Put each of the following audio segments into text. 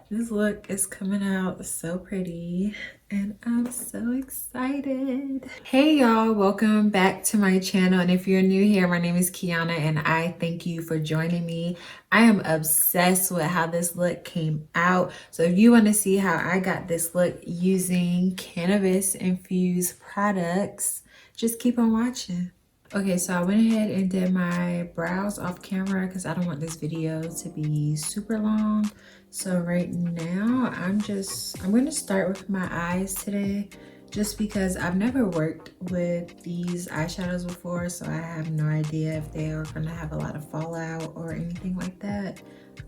This look is coming out so pretty and I'm so excited. Hey y'all, welcome back to my channel. And if you're new here, my name is Kiana and I thank you for joining me. I am obsessed with how this look came out. So if you want to see how I got this look using cannabis infused products, just keep on watching. Okay, so I went ahead and did my brows off camera because I don't want this video to be super long. So right now I'm going to start with my eyes today just because I've never worked with these eyeshadows before, so I have no idea if they are going to have a lot of fallout or anything like that.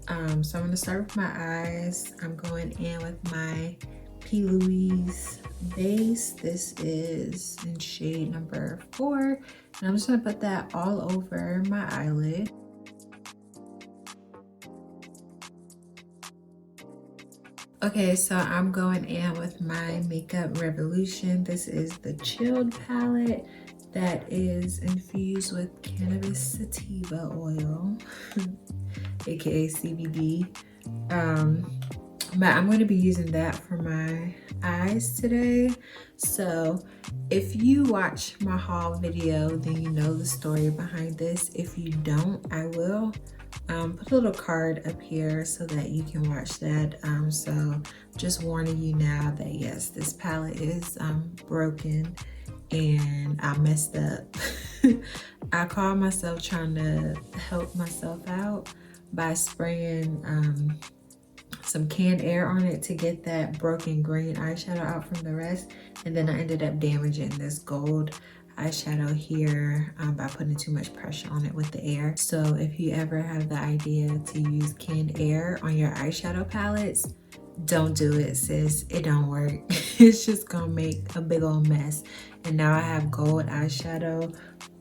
So I'm going to start with my eyes. I'm going in with my P.Louise base. This is in shade number 4. And I'm just going to put that all over my eyelid. Okay, so I'm going in with my Makeup Revolution. This is the Chilled palette that is infused with cannabis sativa oil, aka CBD. But I'm going to be using that for my eyes today. So if you watch my haul video, then you know the story behind this. If you don't, I will put a little card up here so that you can watch that. So just warning you now that yes, this palette is broken and I messed up. I caught myself trying to help myself out by spraying some canned air on it to get that broken green eyeshadow out from the rest, and then I ended up damaging this gold eyeshadow here by putting too much pressure on it with the air. So if you ever have the idea to use canned air on your eyeshadow palettes, don't do it, sis. It don't work. It's just gonna make a big old mess. And now I have gold eyeshadow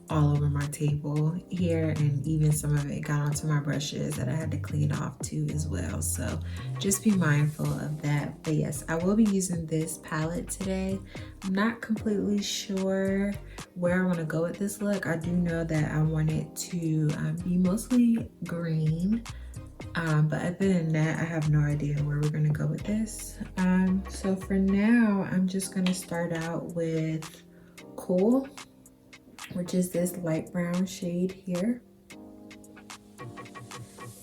all over my table here, and even some of it got onto my brushes that I had to clean off too as well. So just be mindful of that. But yes, I will be using this palette today. I'm not completely sure where I want to go with this look. I do know that I want it to be mostly green. But other than that, I have no idea where we're gonna go with this. So for now, I'm just gonna start out with Cool, which is this light brown shade here.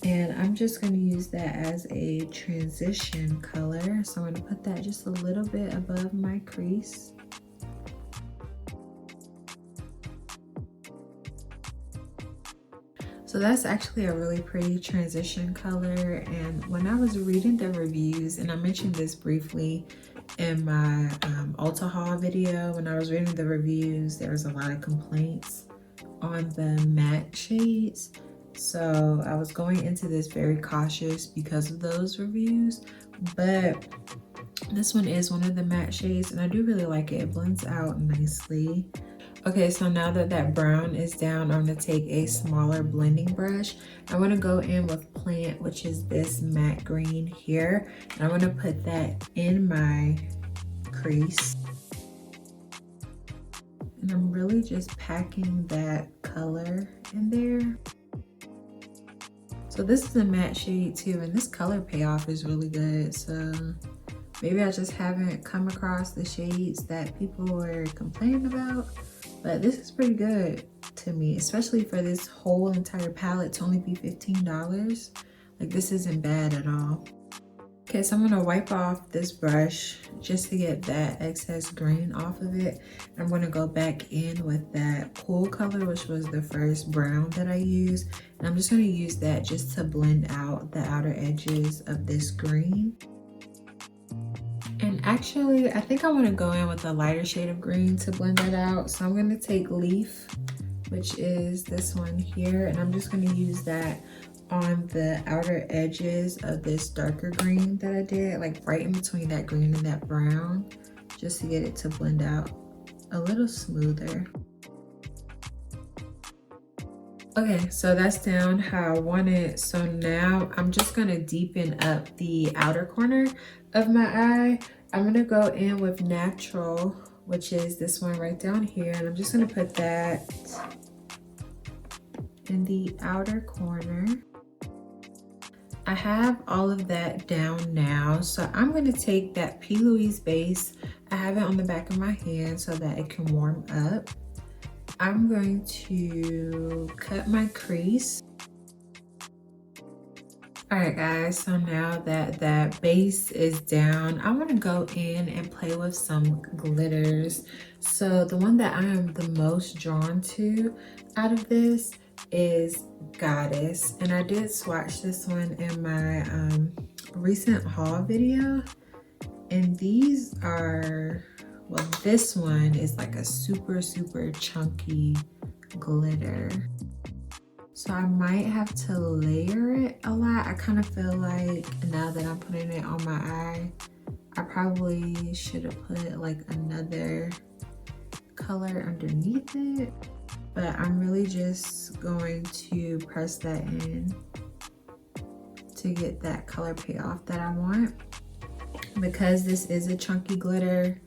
And I'm just going to use that as a transition color. So I'm going to put that just a little bit above my crease. So that's actually a really pretty transition color. And when I was reading the reviews, and I mentioned this briefly in my Ulta haul video, when I was reading the reviews, there was a lot of complaints on the matte shades. So I was going into this very cautious because of those reviews, but this one is one of the matte shades and I do really like it. It blends out nicely. Okay, so now that that brown is down, I'm gonna take a smaller blending brush. I wanna go in with Plant, which is this matte green here. And I'm gonna put that in my crease. And I'm really just packing that color in there. So this is a matte shade too, and this color payoff is really good. So maybe I just haven't come across the shades that people were complaining about, but this is pretty good to me, especially for this whole entire palette to only be $15. Like, this isn't bad at all. Okay, so I'm gonna wipe off this brush just to get that excess green off of it. I'm gonna go back in with that Cool color, which was the first brown that I used. And I'm just gonna use that just to blend out the outer edges of this green. And actually, I think I wanna go in with a lighter shade of green to blend that out. So I'm gonna take Leaf, which is this one here, and I'm just gonna use that on the outer edges of this darker green that I did, like right in between that green and that brown, just to get it to blend out a little smoother. Okay, so that's down how I want it. So now I'm just gonna deepen up the outer corner of my eye. I'm gonna go in with Natural, which is this one right down here, and I'm just gonna put that in the outer corner. I have all of that down now. So I'm going to take that P.Louise base. I have it on the back of my hand so that it can warm up. I'm going to cut my crease. All right guys, so now that that base is down, I want to go in and play with some glitters. So the one that I am the most drawn to out of this is Goddess, and I did swatch this one in my recent haul video, and these are, well, this one is like a super chunky glitter. So I might have to layer it a lot. I kind of feel like now that I'm putting it on my eye, I probably should have put like another color underneath it. But I'm really just going to press that in to get that color payoff that I want. Because this is a chunky glitter,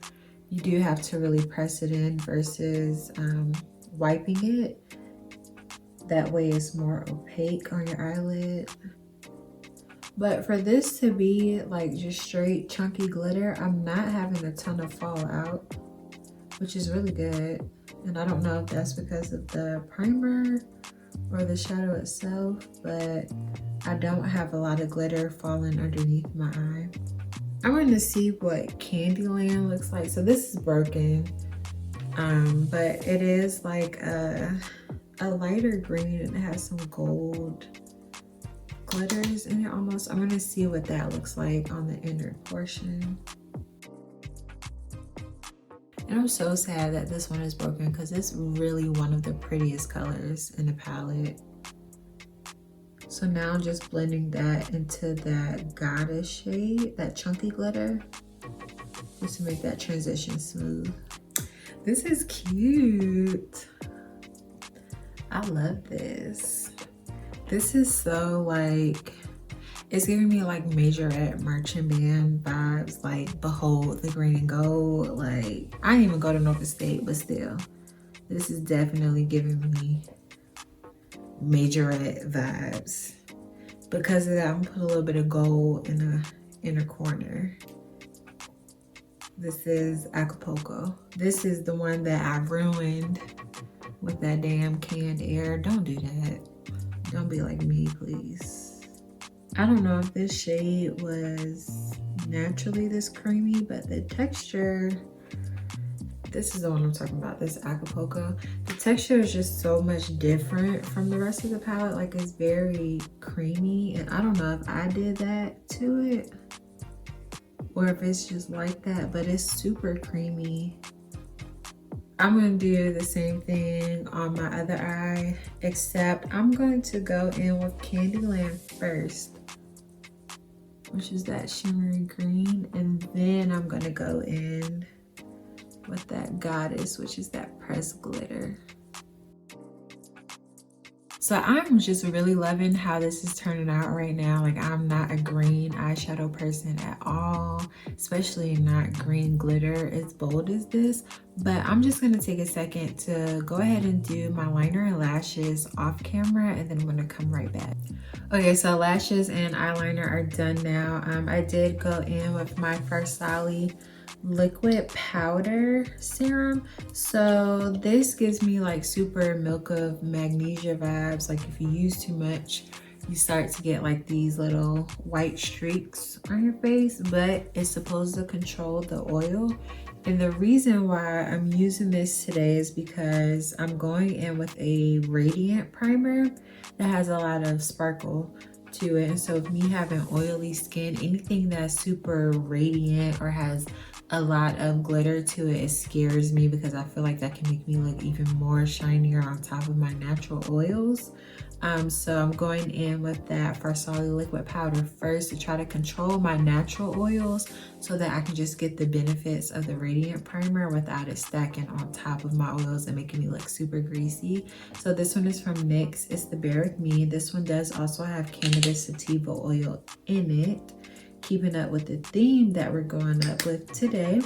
you do have to really press it in versus wiping it. That way it's more opaque on your eyelid. But for this to be like just straight chunky glitter, I'm not having a ton of fallout, which is really good. And I don't know if that's because of the primer or the shadow itself, but I don't have a lot of glitter falling underneath my eye. I'm going to see what Candyland looks like. So this is broken, but it is like a lighter green and it has some gold glitters in it almost. I'm gonna see what that looks like on the inner portion. And I'm so sad that this one is broken because it's really one of the prettiest colors in the palette. So now I'm just blending that into that Goddess shade, that chunky glitter, just to make that transition smooth. This is cute. I love this. This is so like, it's giving me like majorette marching band vibes, like Behold the Green and Gold. Like, I didn't even go to Norfolk State, but still, this is definitely giving me majorette vibes. Because of that, I'm gonna put a little bit of gold in the inner corner. This is Acapulco. This is the one that I ruined with that damn canned air. Don't do that. Don't be like me, please. I don't know if this shade was naturally this creamy, but the texture, this is the one I'm talking about, this Acapulco. The texture is just so much different from the rest of the palette. Like, it's very creamy, and I don't know if I did that to it or if it's just like that, but it's super creamy. I'm gonna do the same thing on my other eye, except I'm going to go in with Candyland first, which is that shimmery green, and then I'm gonna go in with that Goddess, which is that pressed glitter. So I'm just really loving how this is turning out right now. Like, I'm not a green eyeshadow person at all, especially not green glitter as bold as this. But I'm just gonna take a second to go ahead and do my liner and lashes off camera, and then I'm gonna come right back. Okay, so lashes and eyeliner are done now. I did go in with my Farsali liquid powder serum. So this gives me like super milk of magnesia vibes. Like, if you use too much, you start to get like these little white streaks on your face, but it's supposed to control the oil. And the reason why I'm using this today is because I'm going in with a radiant primer that has a lot of sparkle to it. And so with me having oily skin, anything that's super radiant or has a lot of glitter to it, it scares me, because I feel like that can make me look even more shinier on top of my natural oils. So I'm going in with that Farsali liquid powder first to try to control my natural oils so that I can just get the benefits of the radiant primer without it stacking on top of my oils and making me look super greasy. So this one is from NYX. It's the Bear With Me. This one does also have cannabis sativa oil in it, keeping up with the theme that we're going up with today.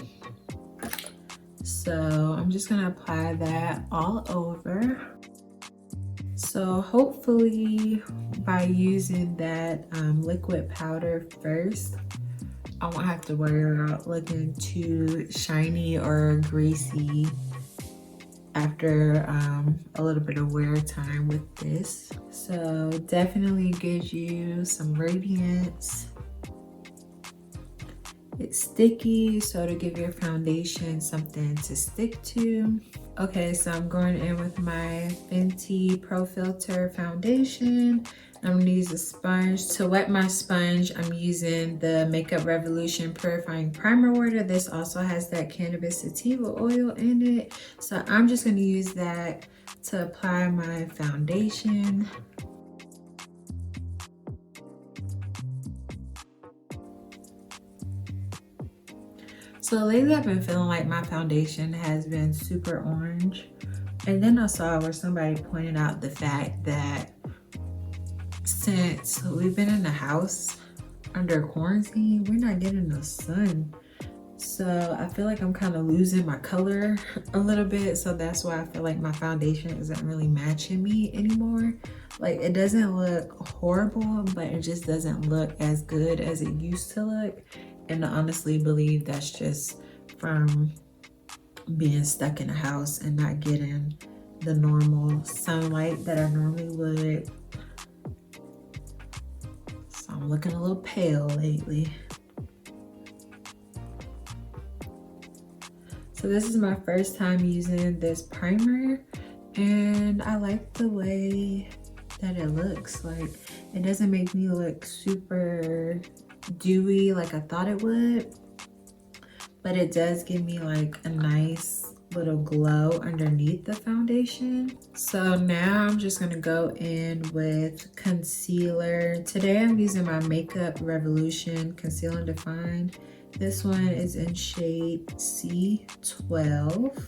So I'm just gonna apply that all over. So hopefully by using that liquid powder first, I won't have to worry about looking too shiny or greasy after a little bit of wear time with this. So definitely gives you some radiance. It's sticky, so to give your foundation something to stick to. Okay, so I'm going in with my Fenty Pro Filt'r foundation. I'm gonna use a sponge. To wet my sponge, I'm using the Makeup Revolution Purifying Primer Water. This also has that Cannabis sativa oil in it. So I'm just gonna use that to apply my foundation. So lately I've been feeling like my foundation has been super orange. And then I saw where somebody pointed out the fact that since we've been in the house under quarantine, we're not getting the sun. So I feel like I'm kind of losing my color a little bit. So that's why I feel like my foundation isn't really matching me anymore. Like, it doesn't look horrible, but it just doesn't look as good as it used to look. And I honestly believe that's just from being stuck in the house and not getting the normal sunlight that I normally would. So I'm looking a little pale lately. So this is my first time using this primer, and I like the way that it looks. Like, it doesn't make me look super dewy like I thought it would, but it does give me like a nice little glow underneath the foundation. So now I'm just gonna go in with concealer. Today I'm using my Makeup Revolution Conceal and Define. This one is in shade C12.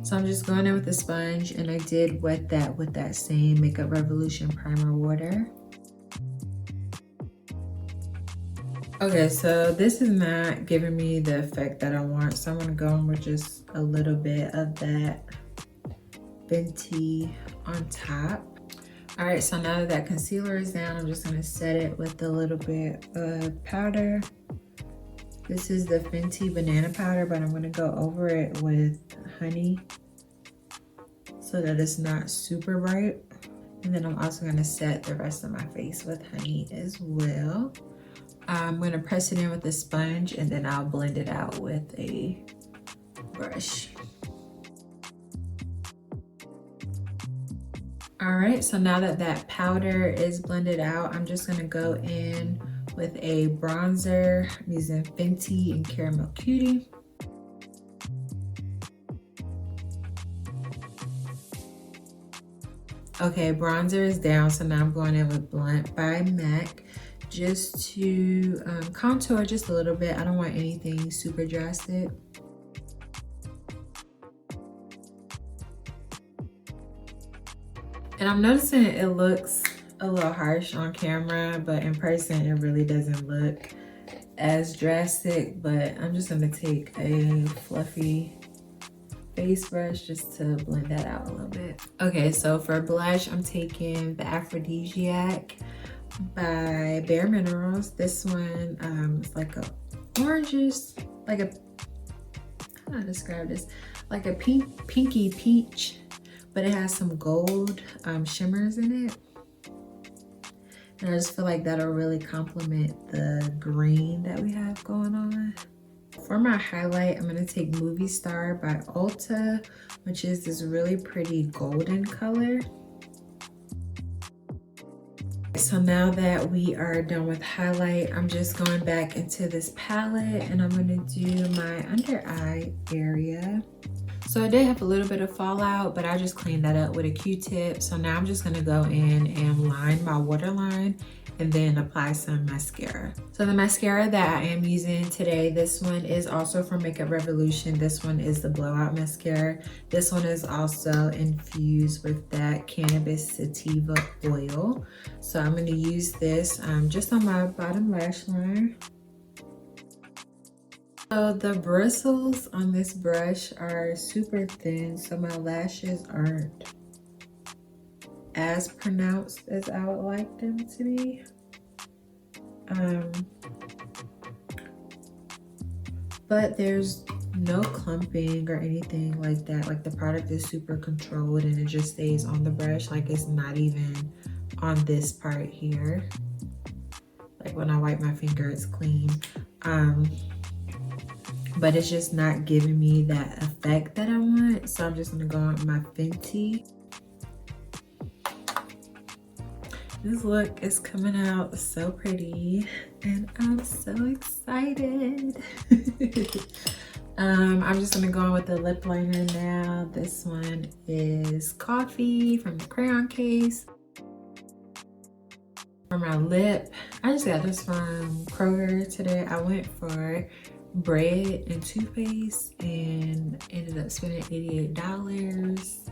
So I'm just going in with a sponge, and I did wet that with that same Makeup Revolution primer water. Okay, so this is not giving me the effect that I want, so I'm gonna go in with just a little bit of that Fenty on top. All right, so now that concealer is down, I'm just gonna set it with a little bit of powder. This is the Fenty banana powder, but I'm gonna go over it with honey so that it's not super bright. And then I'm also gonna set the rest of my face with honey as well. I'm gonna press it in with a sponge, and then I'll blend it out with a brush. All right, so now that that powder is blended out, I'm just gonna go in with a bronzer. I'm using Fenty and Caramel Cutie. Okay, bronzer is down, so now I'm going in with Blunt by MAC just to contour just a little bit. I don't want anything super drastic. And I'm noticing it looks a little harsh on camera, but in person it really doesn't look as drastic. But I'm just gonna take a fluffy face brush just to blend that out a little bit. Okay, so for blush, I'm taking the Aphrodisiac by Bare Minerals. This one is like a oranges, like a, how do I describe this? Like a pinky peach, but it has some gold shimmers in it. And I just feel like that'll really complement the green that we have going on. For my highlight, I'm gonna take Movie Star by Ulta, which is this really pretty golden color. So now that we are done with highlight, I'm just going back into this palette, and I'm gonna do my under eye area. So I did have a little bit of fallout, but I just cleaned that up with a Q-tip. So now I'm just gonna go in and line my waterline and then apply some mascara. So the mascara that I am using today, this one is also from Makeup Revolution. This one is the Blowout Mascara. This one is also infused with that Cannabis sativa oil. So I'm gonna use this just on my bottom lash line. So the bristles on this brush are super thin, so my lashes aren't as pronounced as I would like them to be. But there's no clumping or anything like that. Like the product is super controlled and it just stays on the brush. Like it's not even on this part here. Like when I wipe my finger, it's clean. But it's just not giving me that effect that I want. So I'm just gonna go on with my Fenty. This look is coming out so pretty and I'm so excited. I'm just gonna go on with the lip liner now. This one is Coffee from the Crayon Case. For my lip, I just got this from Kroger today. I went for bread and toothpaste and ended up spending $88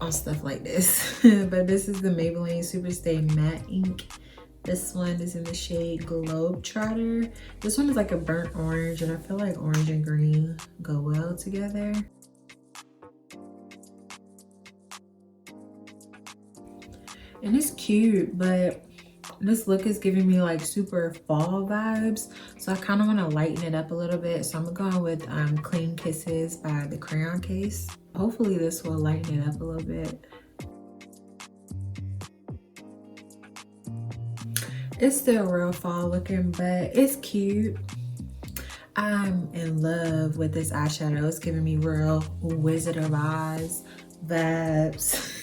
on stuff like this. But this is the Maybelline Superstay Matte Ink. This one is in the shade Globetrotter. This one is like a burnt orange, and I feel like orange and green go well together. And it's cute, but this look is giving me like super fall vibes. So I kind of want to lighten it up a little bit. So I'm going with Clean Kisses by the Crayon Case. Hopefully this will lighten it up a little bit. It's still real fall looking, but it's cute. I'm in love with this eyeshadow. It's giving me real Wizard of Oz vibes.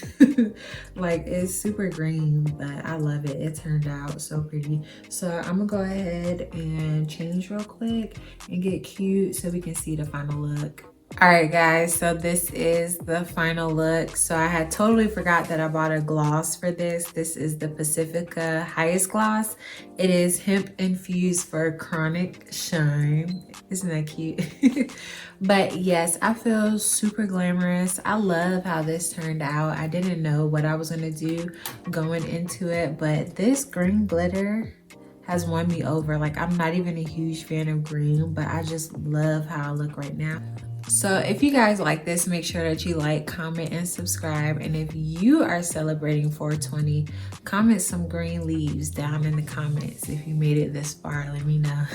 Like it's super green, but I love it. It turned out so pretty. So I'm gonna go ahead and change real quick and get cute so we can see the final look. All right guys, so this is the final look. So I had totally forgot that I bought a gloss for this. This is the Pacifica Highest Gloss. It is hemp infused for chronic shine. Isn't that cute? But yes, I feel super glamorous. I love how this turned out. I didn't know what I was gonna do going into it, but this green glitter has won me over. Like I'm not even a huge fan of green, but I just love how I look right now. So if you guys like this, make sure that you like, comment, and subscribe. And if you are celebrating 420, comment some green leaves down in the comments. If you made it this far, let me know.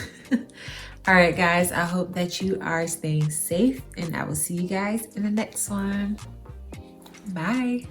All right, guys, I hope that you are staying safe, and I will see you guys in the next one. Bye.